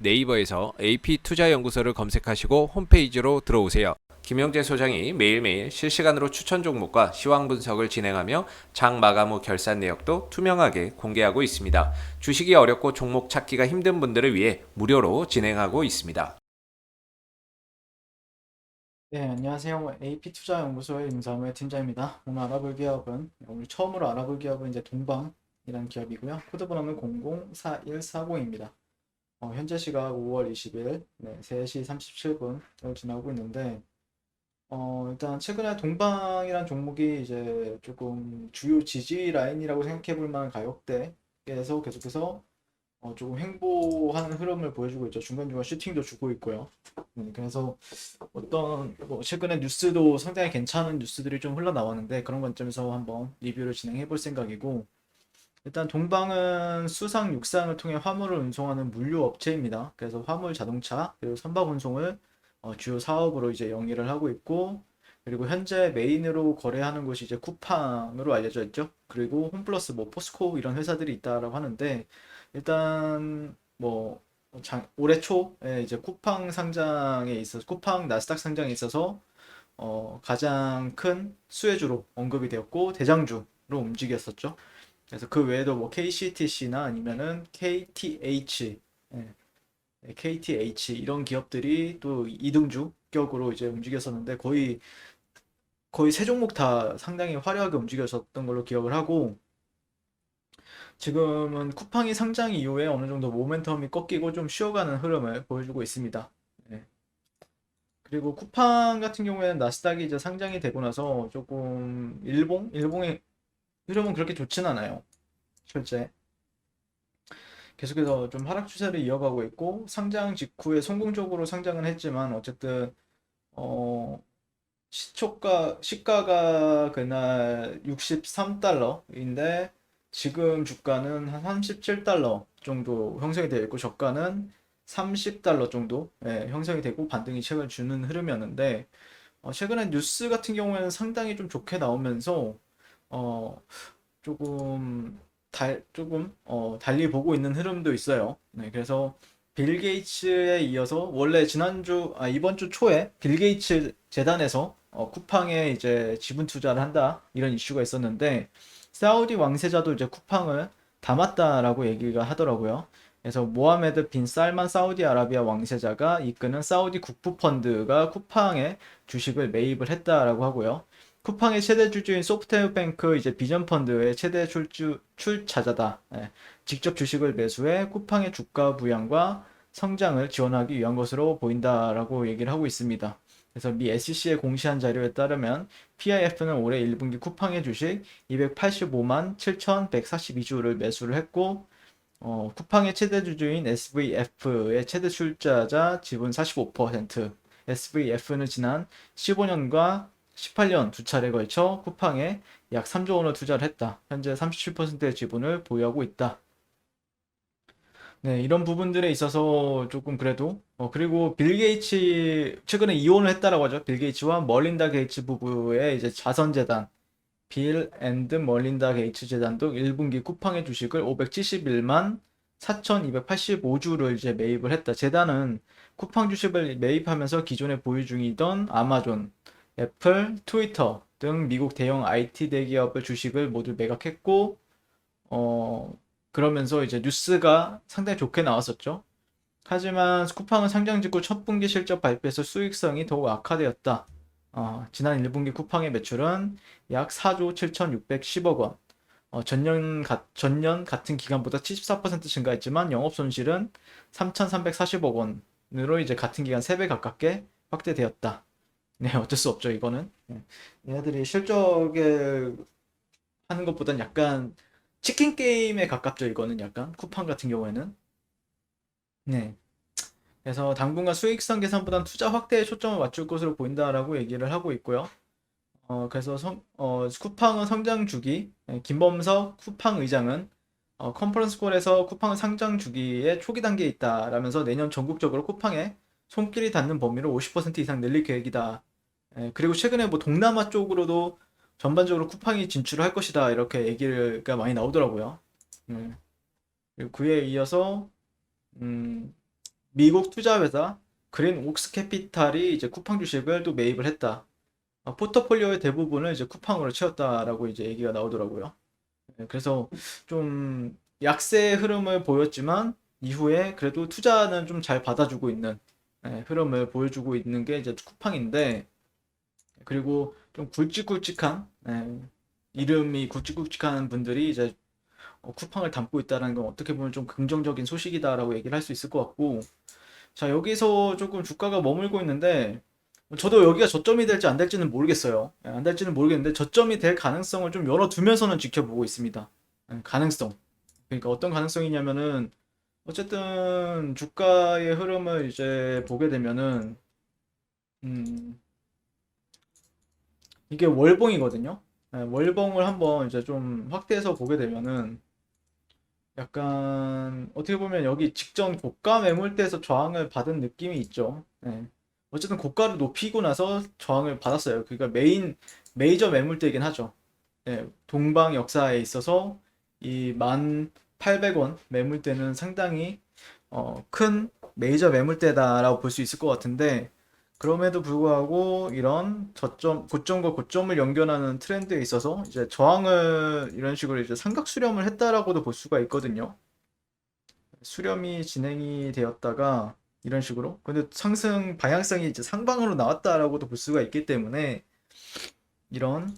네이버에서 AP투자연구소를 검색하시고 홈페이지로 들어오세요. 김영재 소장이 매일매일 실시간으로 추천 종목과 시황 분석을 진행하며 장 마감 후 결산 내역도 투명하게 공개하고 있습니다. 주식이 어렵고 종목 찾기가 힘든 분들을 위해 무료로 진행하고 있습니다. 네, 안녕하세요. AP투자연구소의 임사무의 팀장입니다. 오늘 처음으로 알아볼 기업은 이제 동방이라는 기업이고요. 코드 번호는 004140입니다. 현재 시각 5월 20일, 3시 37분을 지나고 있는데, 일단 최근에 동방이란 종목이 이제 조금 주요 지지 라인이라고 생각해 볼 만한 가격대에서 계속해서 조금 횡보하는 흐름을 보여주고 있죠. 중간중간 슈팅도 주고 있고요. 그래서 뭐 최근에 뉴스도 상당히 괜찮은 뉴스들이 좀 흘러나왔는데 그런 관점에서 한번 리뷰를 진행해 볼 생각이고, 일단 동방은 수상 육상을 통해 화물을 운송하는 물류 업체입니다. 그래서 화물 자동차 그리고 선박 운송을 주요 사업으로 이제 영위를 하고 있고, 그리고 현재 메인으로 거래하는 곳이 이제 쿠팡으로 알려져 있죠. 그리고 홈플러스 뭐 포스코 이런 회사들이 있다라고 하는데, 일단 뭐 올해 초에 이제 쿠팡 나스닥 상장에 있어서 가장 큰 수혜주로 언급이 되었고 대장주로 움직였었죠. 그래서 그 외에도 뭐 KCTC나 아니면은 KTH, 예, KTH 이런 기업들이 또 이등주격으로 이제 움직였었는데 거의 세 종목 다 상당히 화려하게 움직였었던 걸로 기억을 하고, 지금은 쿠팡이 상장 이후에 어느 정도 모멘텀이 꺾이고 좀 쉬어가는 흐름을 보여주고 있습니다. 예. 그리고 쿠팡 같은 경우에는 나스닥이 이제 상장이 되고 나서 조금 일봉의 흐름은 그렇게 좋진 않아요. 실제 계속해서 좀 하락 추세를 이어가고 있고, 상장 직후에 성공적으로 상장은 했지만 어쨌든 어 시가가 그날 63달러인데 지금 주가는 한 37달러 정도 형성이 되어 있고, 저가는 30달러 정도 형성이 되고 반등이 최근 주는 흐름이었는데, 최근에 뉴스 같은 경우에는 상당히 좀 좋게 나오면서 어, 달리 보고 있는 흐름도 있어요. 네, 그래서 빌 게이츠에 이어서 원래 이번 주 초에 빌 게이츠 재단에서 쿠팡에 이제 지분 투자를 한다 이런 이슈가 있었는데, 사우디 왕세자도 이제 쿠팡을 담았다라고 얘기가 하더라고요. 그래서 모하메드 빈 살만 사우디아라비아 왕세자가 이끄는 사우디 국부 펀드가 쿠팡에 주식을 매입을 했다라고 하고요. 쿠팡의 최대 주주인 소프트뱅크 이제 비전 펀드의 최대 출자자다. 예. 직접 주식을 매수해 쿠팡의 주가 부양과 성장을 지원하기 위한 것으로 보인다라고 얘기를 하고 있습니다. 그래서 미 SEC에 공시한 자료에 따르면 PIF는 올해 1분기 쿠팡의 주식 285만 7,142주를 매수를 했고, 쿠팡의 최대 주주인 SVF의 최대 출자자 지분 45%, SVF는 지난 15년과 18년 두 차례에 걸쳐 쿠팡에 약 3조 원을 투자를 했다. 현재 37%의 지분을 보유하고 있다. 네, 이런 부분들에 있어서 조금 그래도 그리고 빌 게이츠 최근에 이혼을 했다라고 하죠. 빌 게이츠와 멀린다 게이츠 부부의 이제 자선재단 빌 앤드 멀린다 게이츠 재단도 1분기 쿠팡의 주식을 571만 4,285주를 이제 매입을 했다. 재단은 쿠팡 주식을 매입하면서 기존에 보유 중이던 아마존, 애플, 트위터 등 미국 대형 IT 대기업의 주식을 모두 매각했고, 어, 그러면서 이제 뉴스가 상당히 좋게 나왔었죠. 하지만 쿠팡은 상장 직후 첫 분기 실적 발표에서 수익성이 더욱 악화되었다. 지난 1분기 쿠팡의 매출은 약 4조 7,610억 원. 전년 같은 기간보다 74% 증가했지만 영업 손실은 3,340억 원으로 이제 같은 기간 3배 가깝게 확대되었다. 네, 어쩔 수 없죠, 이거는. 네. 얘네들이 실적에 하는 것보단 약간 치킨 게임에 가깝죠, 이거는 약간. 쿠팡 같은 경우에는. 네. 그래서 당분간 수익성 개선보단 투자 확대에 초점을 맞출 것으로 보인다라고 얘기를 하고 있고요. 쿠팡은 성장 주기, 김범석 쿠팡 의장은 컨퍼런스 콜에서 쿠팡은 상장 주기의 초기 단계에 있다라면서 내년 전국적으로 쿠팡에 손길이 닿는 범위를 50% 이상 늘릴 계획이다. 그리고 최근에 뭐 동남아 쪽으로도 전반적으로 쿠팡이 진출을 할 것이다 이렇게 얘기가 많이 나오더라고요. 그리고 그에 이어서 음, 미국 투자회사 그린 옥스 캐피탈이 이제 쿠팡 주식을 또 매입을 했다. 포트폴리오의 대부분을 이제 쿠팡으로 채웠다라고 이제 얘기가 나오더라고요. 그래서 좀 약세의 흐름을 보였지만 이후에 그래도 투자는 좀 잘 받아주고 있는 흐름을 보여주고 있는 게 이제 쿠팡인데, 그리고 좀 굵직굵직한 이름이 굵직굵직한 분들이 이제 쿠팡을 담고 있다는 건 어떻게 보면 좀 긍정적인 소식이다라고 얘기를 할 수 있을 것 같고, 자, 여기서 조금 주가가 머물고 있는데 저도 여기가 저점이 될지 안 될지는 모르겠어요. 안 될지는 모르겠는데 저점이 될 가능성을 좀 열어두면서는 지켜보고 있습니다. 가능성. 그러니까 어떤 가능성이냐면은 어쨌든 주가의 흐름을 이제 보게 되면은 음, 이게 월봉이거든요. 월봉을 한번 이제 좀 확대해서 보게 되면은 약간 어떻게 보면 여기 직전 고가 매물대에서 저항을 받은 느낌이 있죠. 어쨌든 고가를 높이고 나서 저항을 받았어요. 그러니까 메이저 매물대이긴 하죠. 동방 역사에 있어서 이 1,800원 매물대는 상당히 큰 메이저 매물대다라고 볼 수 있을 것 같은데, 그럼에도 불구하고 이런 저점, 고점과 고점을 연결하는 트렌드에 있어서 이제 저항을 이런 식으로 이제 삼각 수렴을 했다라고도 볼 수가 있거든요. 수렴이 진행이 되었다가 이런 식으로, 근데 상승 방향성이 이제 상방으로 나왔다라고도 볼 수가 있기 때문에 이런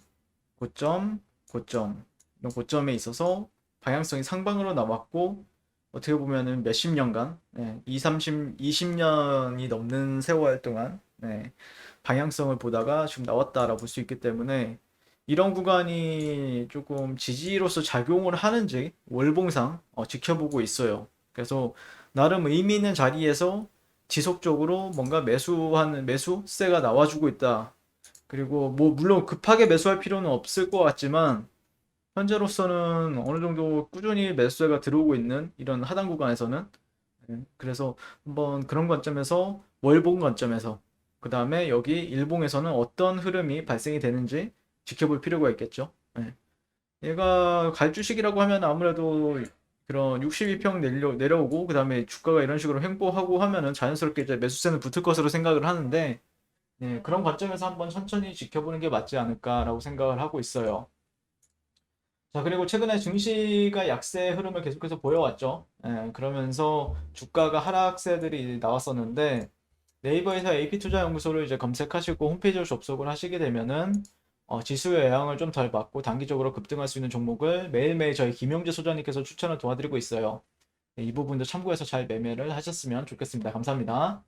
고점, 고점, 이런 고점에 있어서 방향성이 상방으로 나왔고, 어떻게 보면은 몇십 년간, 2, 30, 20년이 넘는 세월 동안 방향성을 보다가 지금 나왔다라고 볼 수 있기 때문에 이런 구간이 조금 지지로서 작용을 하는지 월봉상 지켜보고 있어요. 그래서 나름 의미 있는 자리에서 지속적으로 뭔가 매수하는 매수세가 나와주고 있다. 그리고 뭐 물론 급하게 매수할 필요는 없을 것 같지만 현재로서는 어느 정도 꾸준히 매수세가 들어오고 있는 이런 하단 구간에서는, 그래서 한번 그런 관점에서 월봉 관점에서, 그 다음에 여기 일봉에서는 어떤 흐름이 발생이 되는지 지켜볼 필요가 있겠죠. 얘가 갈 주식이라고 하면 아무래도 그런 62평 내려오고 그 다음에 주가가 이런 식으로 횡보하고 하면은 자연스럽게 이제 매수세는 붙을 것으로 생각을 하는데, 그런 관점에서 한번 천천히 지켜보는 게 맞지 않을까라고 생각을 하고 있어요. 자, 그리고 최근에 증시가 약세 흐름을 계속해서 보여왔죠. 그러면서 주가가 하락세들이 나왔었는데, 네이버에서 AP투자연구소를 이제 검색하시고 홈페이지로 접속을 하시게 되면은 지수의 영향을 좀 덜 받고 단기적으로 급등할 수 있는 종목을 매일매일 저희 김용재 소장님께서 추천을 도와드리고 있어요. 이 부분도 참고해서 잘 매매를 하셨으면 좋겠습니다. 감사합니다.